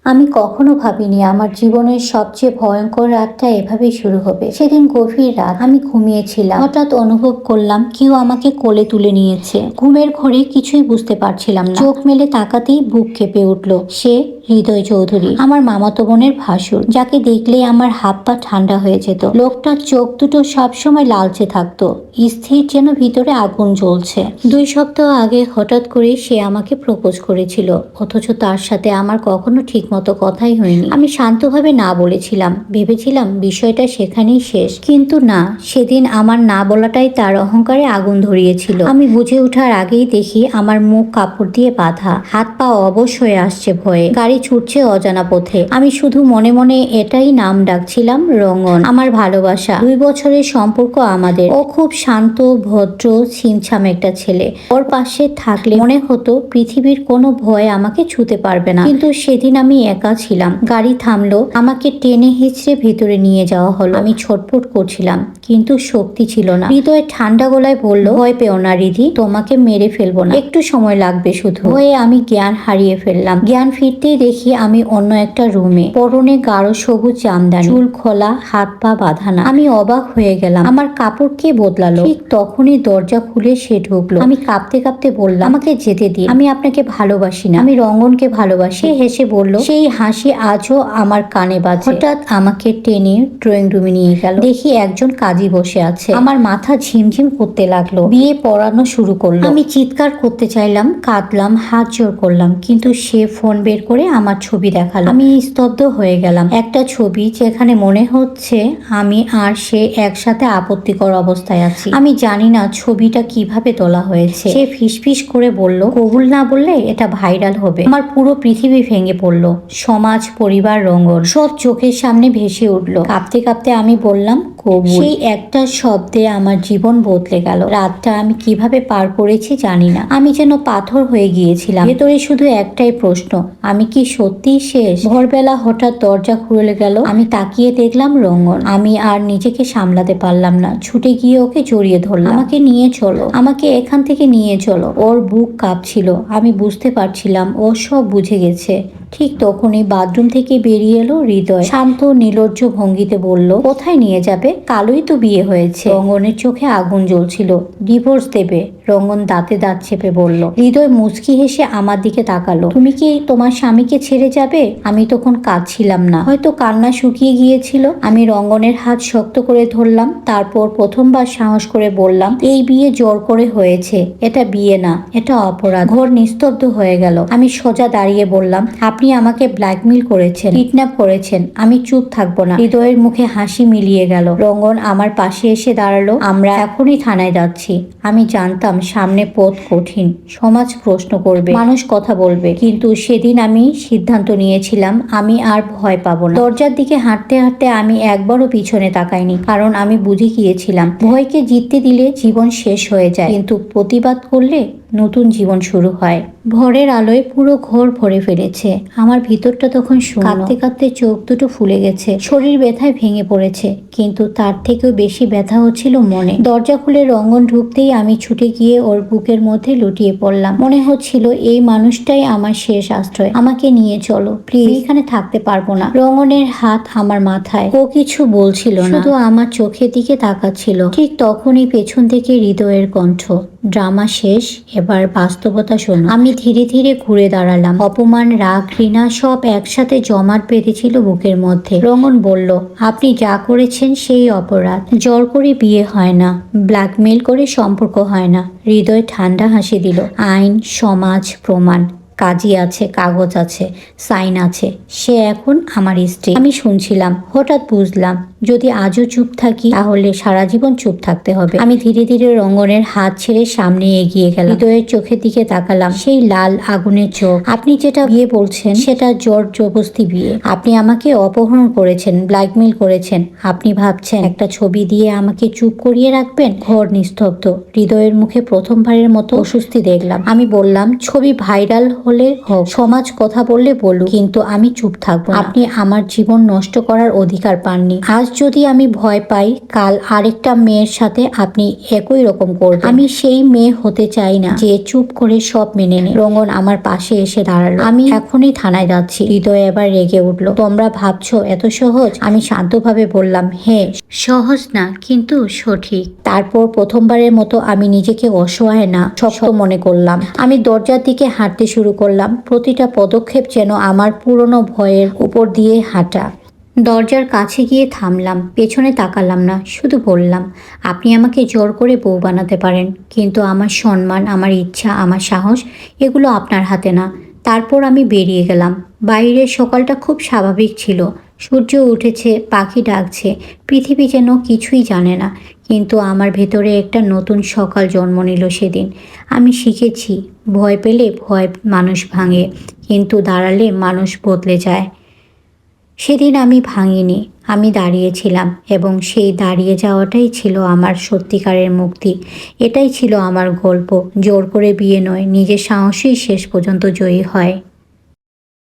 আমি কখনো ভাবিনি আমার জীবনের সবচেয়ে ভয়ঙ্কর রাতটা এভাবেই শুরু হবে। সেদিন গভীর রাত, আমি ঘুমিয়েছিলাম। হঠাৎ অনুভব করলাম কেউ আমাকে কোলে তুলে নিয়েছে। ঘুমের ঘোরে কিছুই বুঝতে পারছিলাম না। চোখ মেলে তাকাতেই বুক কেঁপে উঠল। সে হৃদয় চৌধুরী, আমার মামাতো বোনের ভাসুর, যাকে দেখলেই আমার হাত পা ঠান্ডা হয়ে যেত। লোকটার চোখ দুটো সবসময় লালচে থাকতো, স্থির, যেন ভিতরে আগুন জ্বলছে। 2 সপ্তাহ আগে হঠাৎ করে সে আমাকে প্রপোজ করেছিল, অথচ তার সাথে আমার কখনো ঠিকমতো কথাই হয়নি। আমি শান্তভাবে না বলেছিলাম, ভেবেছিলাম বিষয়টা সেখানেই শেষ। কিন্তু না, সেদিন আমার না বলাটাই তার অহংকারে আগুন ধরিয়েছিল। আমি বুঝে ওঠার আগেই দেখি আমার মুখ কাপড় দিয়ে বাঁধা, হাত পা অবশ হয়ে আসছে ভয়ে। গাড়ি ছুটছে অজানা পথে। আমি শুধু মনে মনে এটাই নাম ডাকছিলাম, রঙ্গন, আমার ভালোবাসা। 2 বছরের সম্পর্ক আমাদের। ও খুব শান্ত, ভদ্র, ছিমছাম একটা ছেলে। ওর পাশে থাকলে মনে হতো পৃথিবীর কোনো ভয় আমাকে ছুতে পারবে না। কিন্তু সেদিন আমি একা ছিলাম। গাড়ি থামলো, আমাকে টেনে হিঁচড়ে ভেতরে নিয়ে যাওয়া হলো। আমি ছটফট করছিলাম, কিন্তু শক্তি ছিল না। হৃদয় ঠান্ডা গলায় বলল, ভয় পেও না রিধি, তোমাকে মেরে ফেলবো না, একটু সময় লাগবে শুধু। ভয়ে আমি জ্ঞান হারিয়ে ফেললাম। জ্ঞান ফিরতেই দেখি আমি অন্য একটা রুমে, পরনে গাঢ় সবুজ জামদানি, চুল খোলা, হাত পা বাঁধানা। আমি অবাক হয়ে গেলাম, আমার কাপড় কে বদলালো? ঠিক তখনই দরজা খুলে সে ঢুকলো। আমি কাঁপতে কাঁপতে বললাম, আমাকে যেতে দিন, আমি আপনাকে ভালোবাসি না, আমি রঙ্গনকে ভালোবাসি। সে হেসে বলল, সেই হাসি আজও আমার কানে বাজে। হঠাৎ আমাকে টেনে ড্রয়িং রুমে নিয়ে গেল। দেখি একজন কাজী বসে আছে। আমার মাথা ঝিমঝিম করতে লাগলো। বিয়ে পড়ানো শুরু করলো। আমি চিৎকার করতে চাইলাম, কাঁদলাম, হাত জোর করলাম, কিন্তু সে ফোন বের করে আমার ছবি দেখালো। আমি স্তব্ধ হয়ে গেলাম। একটা ছবি যেখানে মনে হচ্ছে আমি আর সে একসাথে আপত্তিকর অবস্থায় আছি। আমি জানি না ছবিটা কিভাবে তোলা হয়েছে। সে ফিসফিস করে বলল, কবুল না বললে এটা ভাইরাল হবে। আমার পুরো পৃথিবী ভেঙে পড়লো। সমাজ, পরিবার, রঙ্গন সব চোখের সামনে ভেসে উঠলো। কাঁপতে কাঁপতে আমি বললাম, কবুল। সেই একটা শব্দে আমার জীবন বদলে গেল। রাতটা আমি কিভাবে পার করেছি জানি না। আমি যেন পাথর হয়ে গিয়েছিলাম। ভেতরে শুধু একটাই প্রশ্ন, আমি কি সত্যিই শেষ? ভোরবেলা হঠাৎ দরজা খুলে গেল। আমি তাকিয়ে দেখলাম রঙ্গন। আমি আর নিজেকে সামলাতে পারলাম না। ছুটে গিয়ে ওকে জড়িয়ে ধরলাম। আমাকে নিয়ে চলো, আমাকে এখান থেকে নিয়ে চলো। ওর বুক কাঁপছিল। আমি বুঝতে পারছিলাম ও সব বুঝে গেছে। ঠিক তখনই বাথরুম থেকে বেরিয়ে এলো হৃদয়। শান্ত নির্লজ্জ ভঙ্গিতে বলল, কোথায় নিয়ে যাবে? কালই তো বিয়ে হয়েছে। রঙ্গনের চোখে আগুন জ্বলছিল। ডিভোর্স দেবে? রঙ্গন দাঁতে দাঁত চেপে বলল। হৃদয় মুচকি হেসে আমার দিকে তাকালো। তুমি কি তোমার স্বামীকে ছেড়ে যাবে? আমি তখন কাঁদছিলাম না, হয়তো কান্না শুকিয়ে গিয়েছিল। আমি রঙ্গনের হাত শক্ত করে ধরলাম। তারপর প্রথমবার সাহস করে বললাম, এই বিয়ে জোর করে হয়েছে। এটা বিয়ে না, এটা অপরাধ। ঘর নিস্তব্ধ হয়ে গেল। আমি সোজা দাঁড়িয়ে বললাম, আপনি আমাকে ব্ল্যাকমেইল করেছেন, কিডন্যাপ করেছেন। আমি চুপ থাকবো না। হৃদয়ের মুখে হাসি মিলিয়ে গেল। রঙ্গন আমার পাশে এসে দাঁড়ালো। আমরা এখনই থানায় যাচ্ছি। আমি জানতাম সামনে পথ কঠিন। সমাজ প্রশ্ন করবে, মানুষ কথা বলবে, কিন্তু সেদিন আমি সিদ্ধান্ত নিয়েছিলাম আমি আর ভয় পাবো না। দরজার দিকে হাঁটতে হাঁটতে আমি একবারও পিছনে তাকাইনি, কারণ আমি বুঝে গিয়েছিলাম ভয়কে জিততে দিলে জীবন শেষ হয়ে যায়, কিন্তু প্রতিবাদ করলে নতুন জীবন শুরু হয়। ভোরের আলোয় পুরো ঘর ভরে ফেলেছে। আমার ভিতরটা তখন শূন্য। কাঁদতে কাঁদতে চোখ দুটো ফুলে গেছে। শরীর ব্যথায় ভেঙে পড়েছে, কিন্তু তার থেকেও বেশি ব্যথা হচ্ছিল মনে। দরজা খুলে রঙ্গন ঢুকতেই আমি ছুটে গিয়ে ওর বুকের মধ্যে লুটিয়ে পড়লাম। মনে হচ্ছিল এই মানুষটাই আমার শেষ আশ্রয়। আমাকে নিয়ে চলো প্লিজ, এখানে থাকতে পারবো না। রঙ্গনের হাত আমার মাথায়। ও কিছু বলছিল না, শুধু আমার চোখের দিকে তাকাচ্ছিল। ঠিক তখনই পেছন থেকে হৃদয়ের কণ্ঠ, ড্রামা শেষ, এবার বাস্তবতা শোনো। আমি ধীরে ধীরে ঘুরে দাঁড়ালাম। অপমান, রাগ, ঘৃণা সব একসাথে জমাট বেঁধেছিল বুকের মধ্যে। রঙ্গন বলল, আপনি যা করেছেন সেই অপরাধ। জোর করে বিয়ে হয় না, ব্ল্যাকমেইল করে সম্পর্ক হয় না। হৃদয় ঠান্ডা হাসি দিল। আইন, সমাজ, প্রমাণ, কাজী আছে, কাগজ আছে, সাইন আছে। সে এখন আমার স্ত্রী। আমি শুনছিলাম, হঠাৎ বুঝলাম যদি আজও চুপ থাকি তাহলে সারা জীবন চুপ থাকতে হবে। আমি ধীরে ধীরে রঙ্গনের হাত ছেড়ে সামনে এগিয়ে গেলাম। হৃদয়ের চোখের দিকে তাকালাম। সেই লাল আগুনের চোখ। আপনি যেটা বিয়ে বলছেন সেটা জোর জবরদস্তি বিয়ে। আপনি আমাকে অপহরণ করেছেন, ব্ল্যাকমেইল করেছেন। আপনি ভাবছেন একটা ছবি দিয়ে আমাকে চুপ করিয়ে রাখবেন? ঘর নিস্তব্ধ। হৃদয়ের মুখে প্রথমবারের মতো অস্বস্তি দেখলাম। আমি বললাম, ছবি ভাইরাল হলে হোক, সমাজ কথা বললে বলুক, কিন্তু আমি চুপ থাকবো না। আপনি আমার জীবন নষ্ট করার অধিকার পাননি। আজ যদি আমি ভয় পাই, কাল আরেকটা মেয়ের সাথে আপনি একই রকম করবেন। আমি সেই মেয়ে হতে চাই না যে চুপ করে সব মেনে নেয়। রঙ্গন আমার পাশে এসে দাঁড়ালো। আমি এখনই থানায় যাচ্ছি। হৃদয় এবার রেগে উঠলো। তোমরা ভাবছো এত সহজ? আমি শান্তভাবে বললাম, হ্যাঁ সহজ না, কিন্তু সঠিক। তারপর প্রথমবারের মতো আমি নিজেকে অসহায় না, শক্ত মনে করলাম। আমি দরজার দিকে হাঁটতে শুরু করলাম। প্রতিটা পদক্ষেপ যেন আমার পুরনো ভয়ের উপর দিয়ে হাঁটা। দরজার কাছে গিয়ে থামলাম, পেছনে তাকালাম না, শুধু বললাম, আপনি আমাকে জোর করে বউ বানাতে পারেন, কিন্তু আমার সম্মান, আমার ইচ্ছা, আমার সাহস এগুলো আপনার হাতে না। তারপর আমি বেরিয়ে গেলাম। বাইরের সকালটা খুব স্বাভাবিক ছিল। সূর্য উঠেছে, পাখি ডাকছে, পৃথিবী যেন কিছুই জানে না। কিন্তু আমার ভেতরে একটা নতুন সকাল জন্ম নিল সেদিন। আমি শিখেছি, ভয় পেলে ভয় মানুষ ভাঙে, কিন্তু দাঁড়ালে মানুষ বদলে যায়। সেদিন আমি ভাঙিনি, আমি দাঁড়িয়েছিলাম, এবং সেই দাঁড়িয়ে যাওয়াটাই ছিল আমার সত্যিকারের মুক্তি। এটাই ছিল আমার গল্প। জোর করে বিয়ে নয়, নিজের সাহসেই শেষ পর্যন্ত জয়ী হয়।